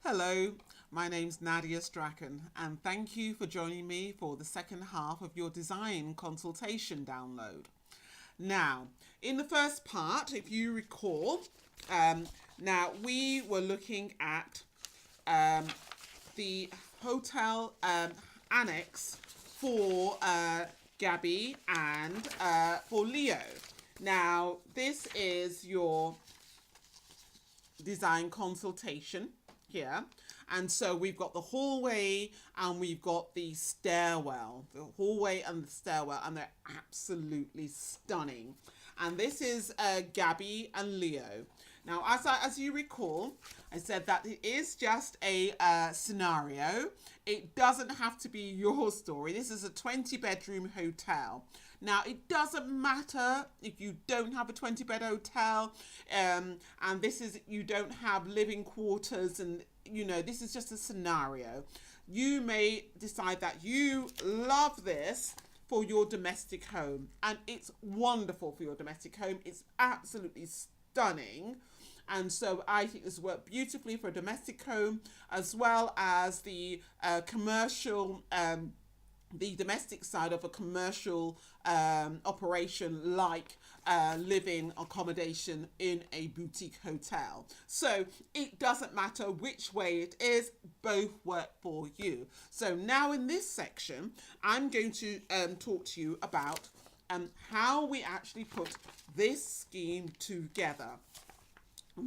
Hello, my name's Nadia Strachan, and thank you for joining me for the second half of your design consultation download. Now, in the first part, if you recall, now we were looking at the hotel annex for Gabby and for Leo. Now, this is your design consultation here, and so we've got the hallway and we've got the stairwell, the hallway and the stairwell, and they're absolutely stunning. And this is Gabby and Leo. Now, as you recall, I said that it is just a scenario. It doesn't have to be your story. This is a 20-bedroom hotel. Now, it doesn't matter if you don't have a 20-bed hotel, and you don't have living quarters, and this is just a scenario. You may decide that you love this for your domestic home, and it's wonderful for your domestic home. It's absolutely stunning. And so I think this worked beautifully for a domestic home, as well as the commercial, the domestic side of a commercial operation, like living accommodation in a boutique hotel. So it doesn't matter which way it is, both work for you. So now in this section, I'm going to talk to you about how we actually put this scheme together.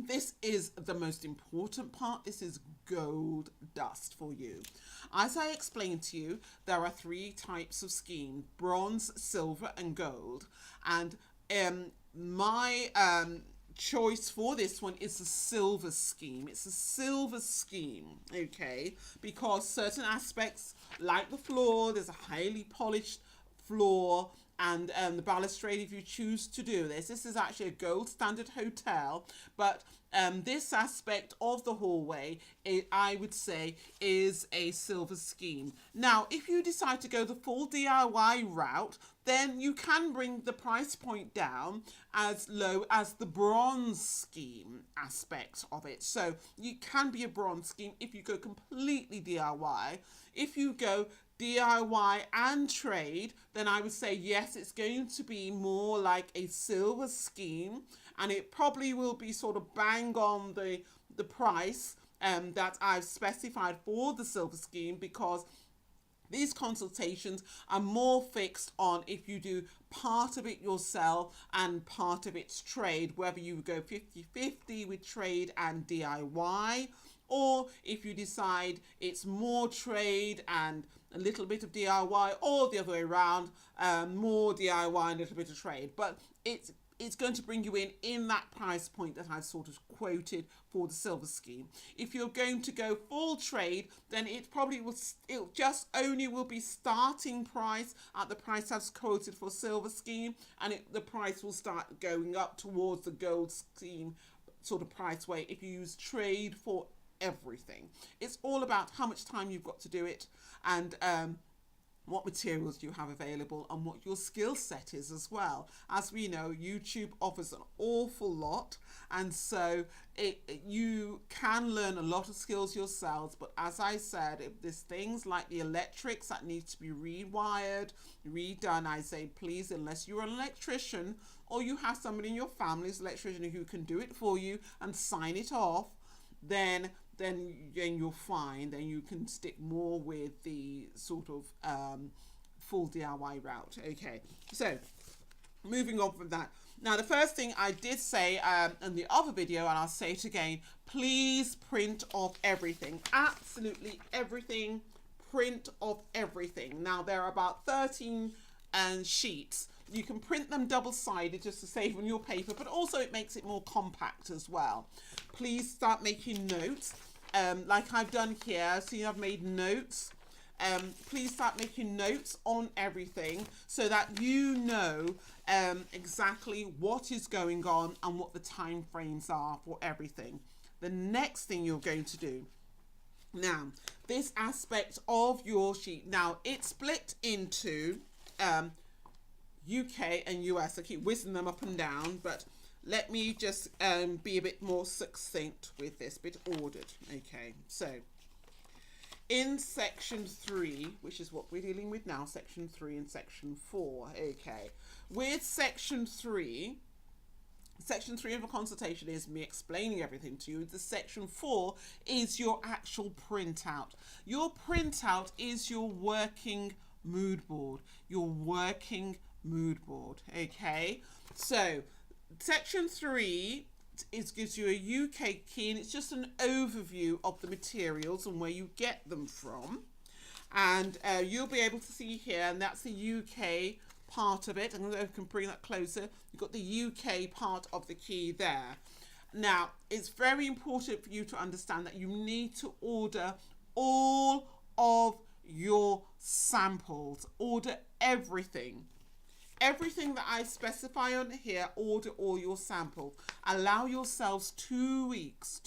This is the most important part. This is gold dust for you. As I explained to you, there are three types of scheme: bronze, silver, and gold. And my choice for this one is the silver scheme. It's a silver scheme, okay, because certain aspects, like the floor, there's a highly polished floor, and the balustrade, if you choose to do this. This is actually a gold standard hotel, but this aspect of the hallway, I would say, is a silver scheme. Now, if you decide to go the full DIY route, then you can bring the price point down as low as the bronze scheme aspect of it. So you can be a bronze scheme if you go completely DIY. If you go DIY and trade, then I would say yes, it's going to be more like a silver scheme, and it probably will be sort of bang on the price that I've specified for the silver scheme, because these consultations are more fixed on if you do part of it yourself and part of it's trade, whether you go 50-50 with trade and DIY, or if you decide it's more trade and a little bit of DIY, or the other way around, more DIY and a little bit of trade. But it's going to bring you in that price point that I've sort of quoted for the silver scheme. If you're going to go full trade, then it just only will be starting price at the price I've quoted for silver scheme, and the price will start going up towards the gold scheme sort of price way if you use trade for everything. It's all about how much time you've got to do it, and what materials you have available, and what your skill set is as well. As we know, YouTube offers an awful lot, and so you can learn a lot of skills yourselves. But as I said, if there's things like the electrics that need to be rewired, redone, I say please, unless you're an electrician or you have somebody in your family who's an electrician who can do it for you and sign it off, then you're fine. Then you can stick more with the sort of full DIY route. Okay, so moving on from that. Now, the first thing I did say in the other video, and I'll say it again, please print off everything. Absolutely everything. Print off everything. Now, there are about 13 sheets. You can print them double-sided just to save on your paper, but also it makes it more compact as well. Please start making notes, like I've done here. See, I've made notes. Please start making notes on everything so that you know exactly what is going on and what the time frames are for everything. The next thing you're going to do, now, this aspect of your sheet, now it's split into UK and US. I keep whizzing them up and down, but let me just be a bit more succinct with this, bit ordered. Okay, so in section 3, which is what we're dealing with now, section 3 and section 4, okay, with section 3 of a consultation is me explaining everything to you. The section 4 is your actual printout. Your printout is your working mood board. Your working mood board. Okay. So section 3 gives you a UK key, and it's just an overview of the materials and where you get them from. And you'll be able to see here, and that's the UK part of it. And I can bring that closer. You've got the UK part of the key there. Now, it's very important for you to understand that you need to order all of your samples. Order everything. Everything that I specify on here, order all your samples. Allow yourselves 2 weeks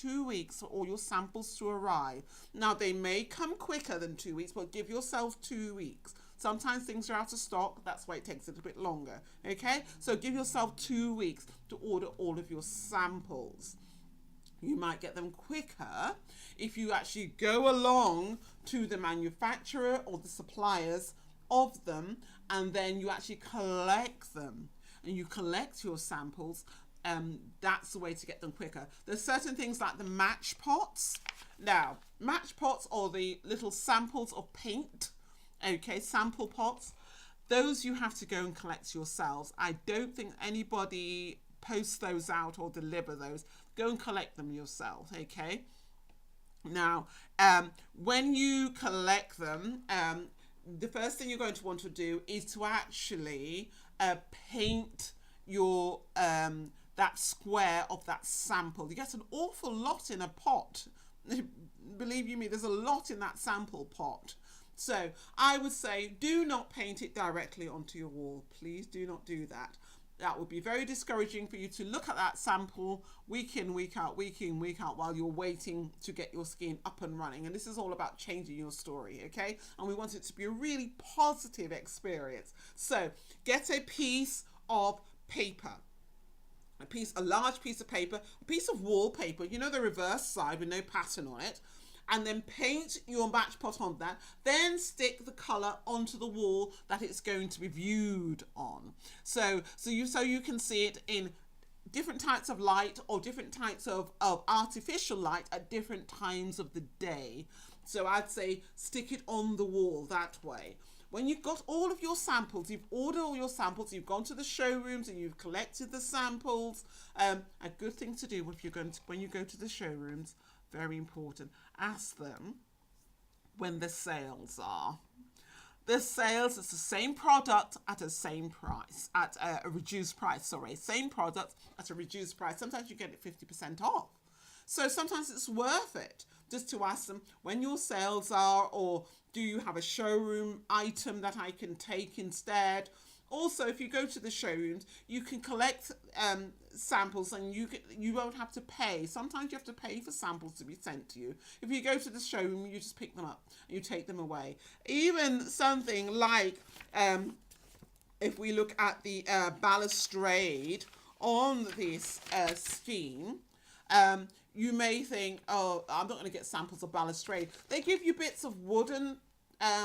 for all your samples to arrive. Now, they may come quicker than 2 weeks, but give yourself 2 weeks. Sometimes things are out of stock. That's why it takes a little bit longer. Okay? So give yourself 2 weeks to order all of your samples. You might get them quicker if you actually go along to the manufacturer or the suppliers of them, and then you actually collect them and you collect your samples. That's the way to get them quicker. There's certain things like the match pots. Now, match pots are the little samples of paint. Okay, sample pots. Those you have to go and collect yourselves. I don't think anybody posts those out or deliver those. Go and collect them yourself. Okay. Now, when you collect them, the first thing you're going to want to do is to actually paint your that square of that sample. You get an awful lot in a pot. Believe you me, there's a lot in that sample pot. So I would say do not paint it directly onto your wall. Please do not do that. That would be very discouraging for you to look at that sample week in, week out, week in, week out, while you're waiting to get your skin up and running. And this is all about changing your story, okay? And we want it to be a really positive experience. So get a piece of paper, a large piece of paper, a piece of wallpaper, you know, the reverse side with no pattern on it. And then paint your match pot on that. Then stick the colour onto the wall that it's going to be viewed on. So you can see it in different types of light or different types of artificial light at different times of the day. So I'd say stick it on the wall that way. When you've got all of your samples, you've ordered all your samples, you've gone to the showrooms and you've collected the samples. A good thing to do if you're going to, when you go to the showrooms, very important, ask them when the sales are. The sales is the same product at a same price, at a reduced price, same product at a reduced price. Sometimes you get it 50% off. So sometimes it's worth it just to ask them when your sales are, or do you have a showroom item that I can take instead? Also, if you go to the showrooms, you can collect samples and you won't have to pay. Sometimes you have to pay for samples to be sent to you. If you go to the showroom, you just pick them up and you take them away. Even something like, if we look at the balustrade on this scheme, you may think, oh, I'm not going to get samples of balustrade. They give you bits of wooden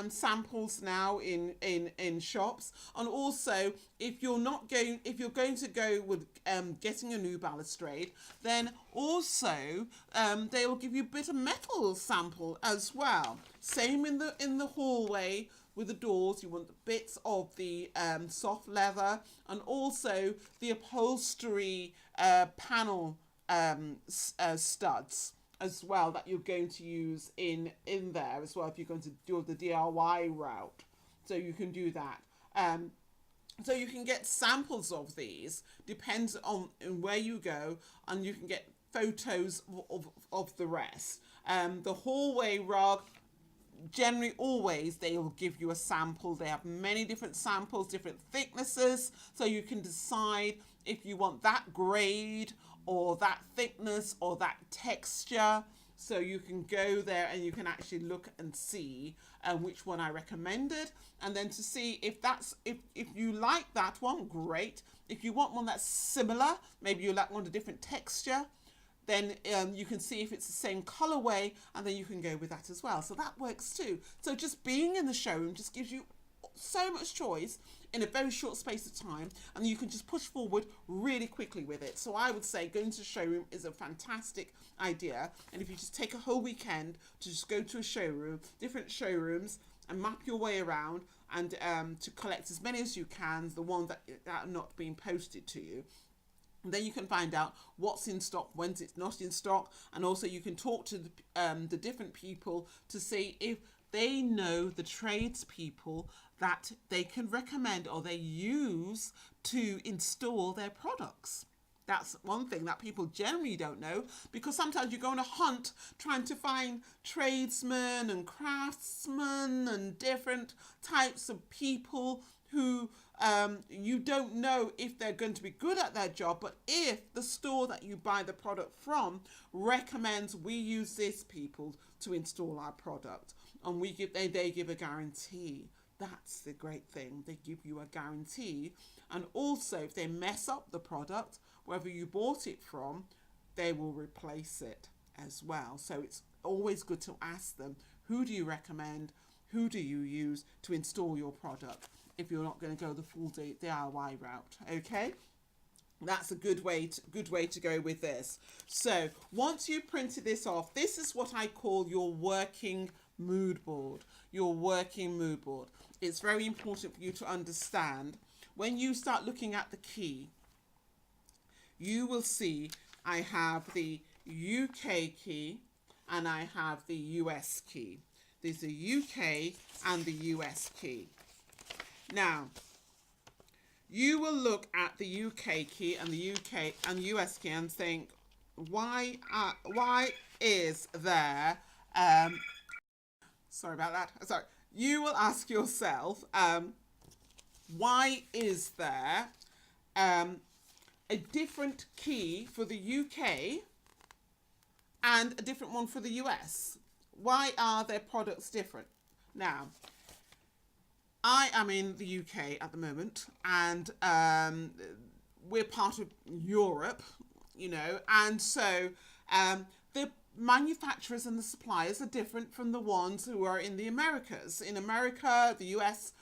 samples now in shops. And also, if you're going to go with getting a new balustrade, then also they will give you a bit of metal sample as well. Same in the hallway with the doors. You want the bits of the soft leather, and also the upholstery panel studs as well that you're going to use in there as well if you're going to do the DIY route. So you can do that. So you can get samples of these, depends on where you go, and you can get photos of the rest. The hallway rug, generally always they will give you a sample. They have many different samples, different thicknesses, so you can decide if you want that grade or that thickness or that texture. So you can go there and you can actually look and see which one I recommended, and then to see if that's if you like that one, great. If you want one that's similar, maybe you like one with a different texture, then you can see if it's the same colorway, and then you can go with that as well. So that works too. So just being in the showroom just gives you so much choice in a very short space of time, and you can just push forward really quickly with it. So I would say going to the showroom is a fantastic idea, and if you just take a whole weekend to just go to a showroom, different showrooms, and map your way around, and to collect as many as you can, the ones that are not being posted to you. And then you can find out what's in stock, when it's not in stock, and also you can talk to the different people to see if they know the tradespeople that they can recommend or they use to install their products. That's one thing that people generally don't know, because sometimes you go on a hunt trying to find tradesmen and craftsmen and different types of people who you don't know if they're going to be good at their job, but if the store that you buy the product from recommends we use this people to install our product, and they give a guarantee. That's the great thing. They give you a guarantee, and also if they mess up the product, wherever you bought it from, they will replace it as well. So it's always good to ask them, who do you recommend, who do you use to install your product, if you're not going to go the full DIY route. Okay, that's a good way to go with this. So once you've printed this off, this is what I call your working mood board. Your working mood board. It's very important for you to understand, when you start looking at the key, you will see I have the UK key and I have the US key. There's the UK and the US key. Now, you will look at the UK key and the UK and US key and think, why is there, sorry about that, sorry. You will ask yourself, why is there a different key for the UK and a different one for the US? Why are their products different? Now, I am in the UK at the moment, and we're part of Europe, you know, and so the manufacturers and the suppliers are different from the ones who are in the Americas. In America, the US,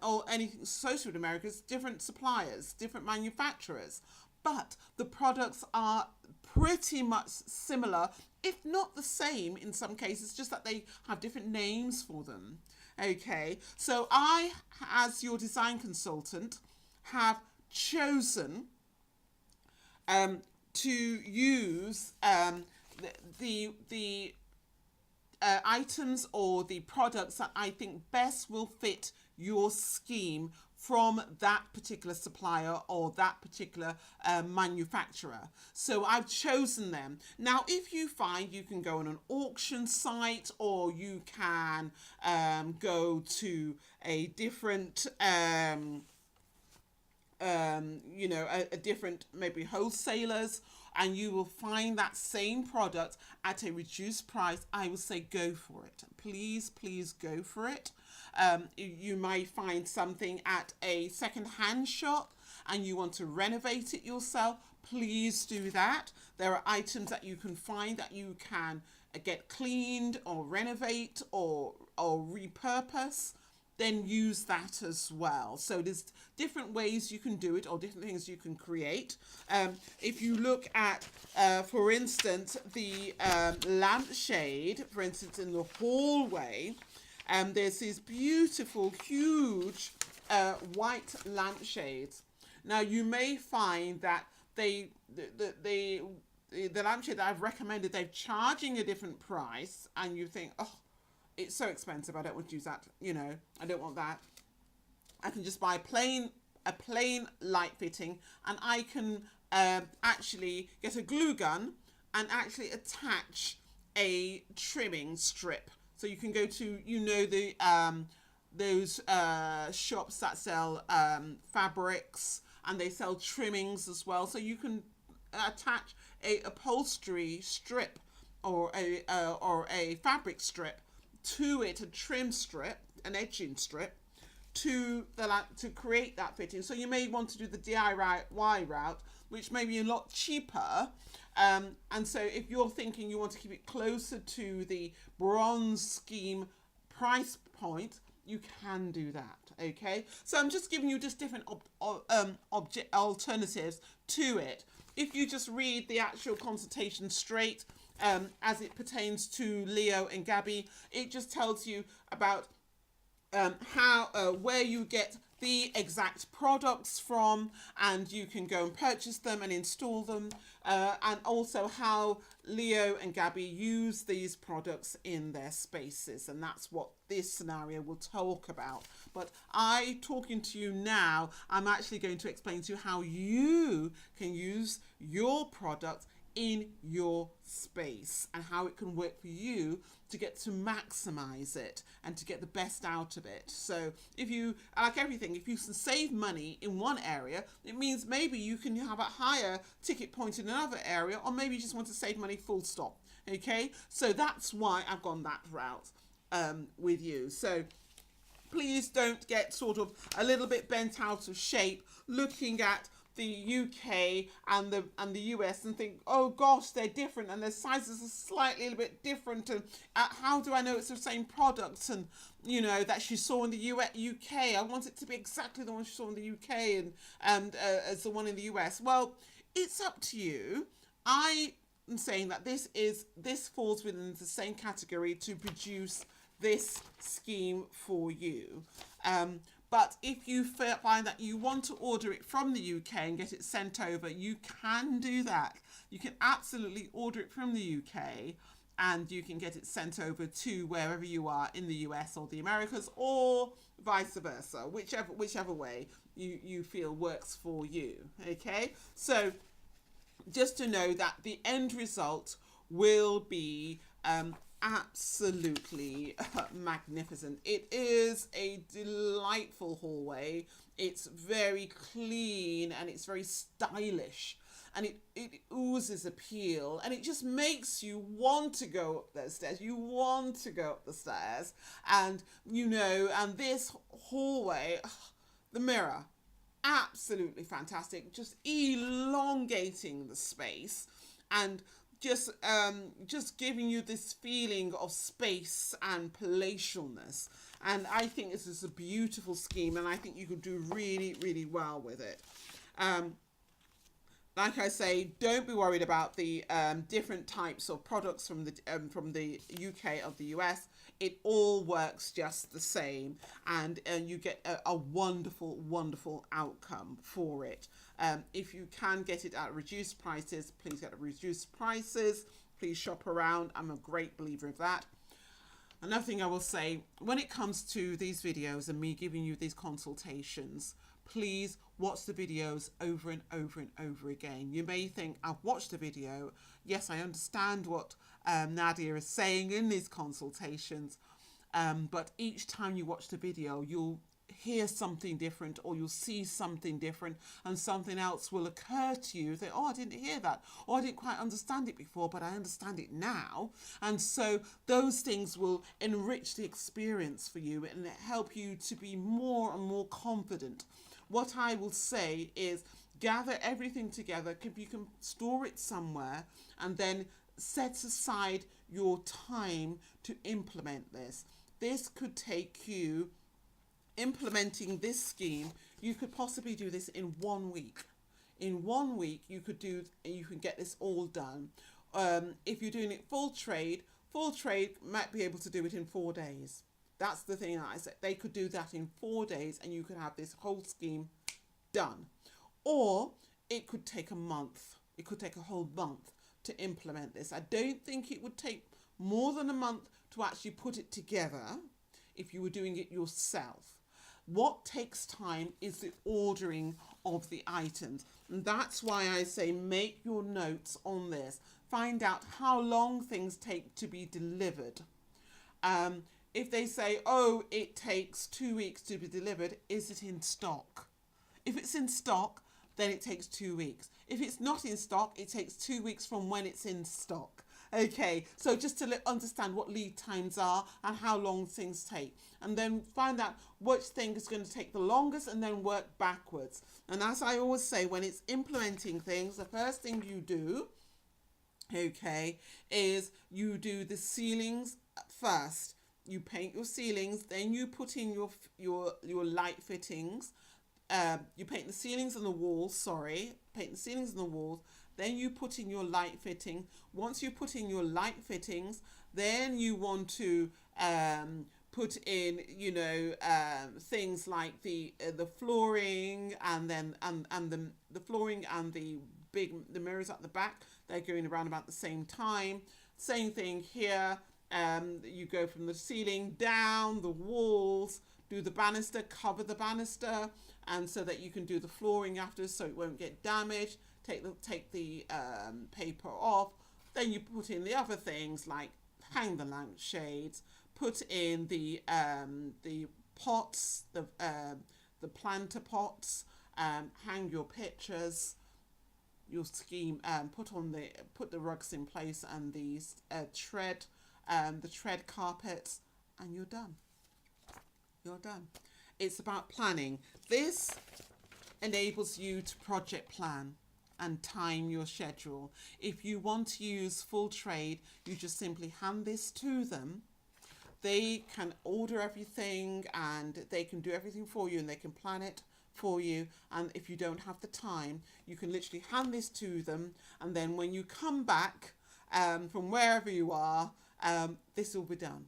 or anything associated with America, is different suppliers, different manufacturers, but the products are pretty much similar, if not the same in some cases, just that they have different names for them. Okay, so I, as your design consultant, have chosen to use the items or the products that I think best will fit your scheme from that particular supplier or that particular manufacturer. So I've chosen them. Now, if you find, you can go on an auction site, or you can go to a different you know, a different maybe wholesalers, and you will find that same product at a reduced price. I would say go for it. Please go for it. You might find something at a second-hand shop and you want to renovate it yourself. Please do that. There are items that you can find that you can get cleaned or renovate or repurpose. Then use that as well. So there's different ways you can do it, or different things you can create. If you look at, for instance, the lampshade, for instance, in the hallway, there's these beautiful, huge white lampshades. Now, you may find that the lampshade that I've recommended, they're charging a different price, and you think, oh, it's so expensive, I don't want to use that, you know, I don't want that. I can just buy a plain light fitting, and I can actually get a glue gun and actually attach a trimming strip. So you can go to, you know, the those shops that sell fabrics, and they sell trimmings as well. So you can attach a upholstery strip or a fabric strip to it, a trim strip, an edging strip, to create that fitting. So you may want to do the DIY route, which may be a lot cheaper. And so if you're thinking you want to keep it closer to the bronze scheme price point, you can do that. Okay, so I'm just giving you just different alternatives to it. If you just read the actual consultation straight, as it pertains to Leo and Gabby, it just tells you about where you get the exact products from, and you can go and purchase them and install them, and also how Leo and Gabby use these products in their spaces, and that's what this scenario will talk about. But talking to you now, I'm actually going to explain to you how you can use your product in your space and how it can work for you to get to maximize it and to get the best out of it. So if you, like everything, if you can save money in one area, it means maybe you can have a higher ticket point in another area, or maybe you just want to save money full stop. Okay, so that's why I've gone that route with you. So please don't get sort of a little bit bent out of shape looking at the UK and the US and think, oh gosh, they're different and their sizes are slightly a little bit different, and how do I know it's the same product, and you know that she saw in the UK, I want it to be exactly the one she saw in the UK and as the one in the US. Well, it's up to you. I am saying that this falls within the same category to produce this scheme for you. But if you find that you want to order it from the UK and get it sent over, you can do that. You can absolutely order it from the UK and you can get it sent over to wherever you are in the US or the Americas, or vice versa, whichever way you feel works for you. Okay, so just to know that the end result will be absolutely magnificent. It is a delightful hallway. It's very clean and it's very stylish, and it oozes appeal, and it just makes you want to go up those stairs. You want to go up the stairs, and and this hallway, the mirror, absolutely fantastic, just elongating the space and just giving you this feeling of space and palatialness. And I think this is a beautiful scheme, and I think you could do really, really well with it. Like I say, don't be worried about the different types of products from the UK or the US. It all works just the same, and you get a wonderful, wonderful outcome for it. If you can get it at reduced prices, please get reduced prices. Please shop around. I'm a great believer of that. Another thing I will say, when it comes to these videos and me giving you these consultations, please watch the videos over and over and over again. You may think, I've watched the video. Yes, I understand what Nadia is saying in these consultations. But each time you watch the video, you'll hear something different, or you'll see something different, and something else will occur to you. Think, oh, I didn't hear that, or I didn't quite understand it before, but I understand it now. And so those things will enrich the experience for you and help you to be more and more confident. What I will say is, gather everything together. You can store it somewhere, and then set aside your time to implement this. This could take you, implementing this scheme, you could possibly do this in 1 week. In 1 week, you can get this all done. If you're doing it full trade might be able to do it in 4 days. That's the thing that I said. They could do that in 4 days, and you could have this whole scheme done. Or it could take a month. It could take a whole month to implement this. I don't think it would take more than a month to actually put it together if you were doing it yourself. What takes time is the ordering of the items. And that's why I say make your notes on this. Find out how long things take to be delivered. If they say, oh, it takes 2 weeks to be delivered, is it in stock? If it's in stock, then it takes 2 weeks. If it's not in stock, it takes 2 weeks from when it's in stock. Okay, so just to understand what lead times are and how long things take, and then find out which thing is going to take the longest, and then work backwards. And as I always say, when it's implementing things, the first thing you do, okay, is you do the ceilings first. You paint your ceilings, then you put in your light fittings. You paint the ceilings and the walls. Sorry, paint the ceilings and the walls. Then you put in your light fitting. Once you put in your light fittings, then you want to put in, things like the flooring, and then and the flooring and the mirrors at the back. They're going around about the same time. Same thing here. You go from the ceiling down the walls, do the banister, cover the banister, and so that you can do the flooring after, so it won't get damaged. Take the paper off. Then you put in the other things like hang the lampshades, put in the pots, the planter pots, hang your pictures, your scheme, put the rugs in place, and the tread carpets, and you're done. You're done. It's about planning. This enables you to project plan and time your schedule. If you want to use full trade, you just simply hand this to them. They can order everything and they can do everything for you, and they can plan it for you. And if you don't have the time, you can literally hand this to them, and then when you come back from wherever you are, this will be done.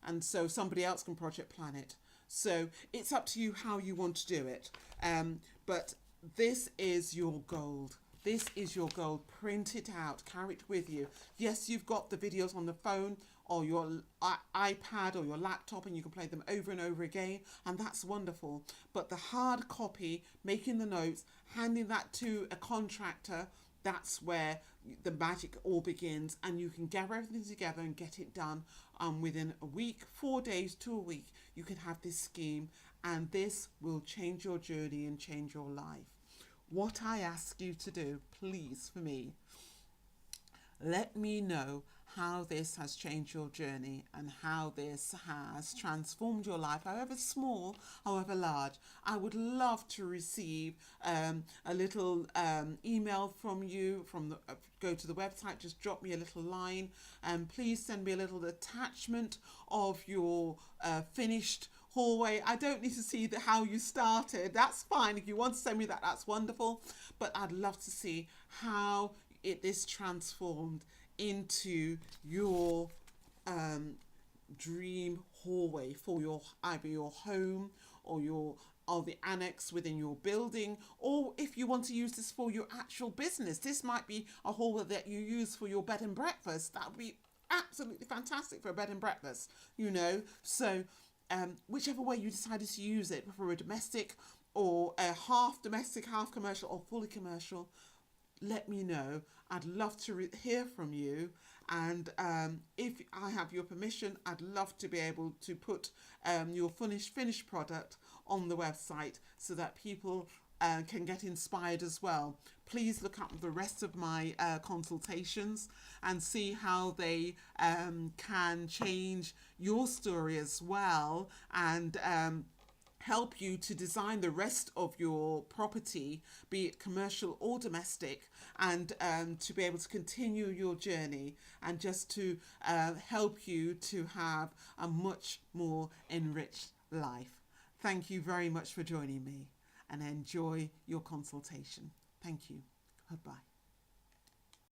And so somebody else can project plan it. So it's up to you how you want to do it. But this is your gold. This is your gold. Print it out. Carry it with you. Yes, you've got the videos on the phone or your iPad or your laptop, and you can play them over and over again, and that's wonderful. But the hard copy, making the notes, handing that to a contractor, that's where the magic all begins, and you can gather everything together and get it done. Within a week, 4 days to a week, you can have this scheme, and this will change your journey and change your life. What I ask you to do, please, for me, let me know how this has changed your journey and how this has transformed your life, however small, however large. I would love to receive a little email from you. Go to the website, just drop me a little line, and please send me a little attachment of your finished hallway. I don't need to see how you started. That's fine. If you want to send me that, that's wonderful. But I'd love to see how this transformed into your dream hallway for either your home or the annex within your building, or if you want to use this for your actual business. This might be a hallway that you use for your bed and breakfast. That would be absolutely fantastic for a bed and breakfast, So whichever way you decided to use it, for a domestic or a half domestic, half commercial, or fully commercial, let me know. I'd love to hear from you, and if I have your permission, I'd love to be able to put your finished product on the website so that people can get inspired as well. Please look up the rest of my consultations and see how they can change your story as well, and help you to design the rest of your property, be it commercial or domestic, and to be able to continue your journey, and just to help you to have a much more enriched life. Thank you very much for joining me, and enjoy your consultation. Thank you. Goodbye.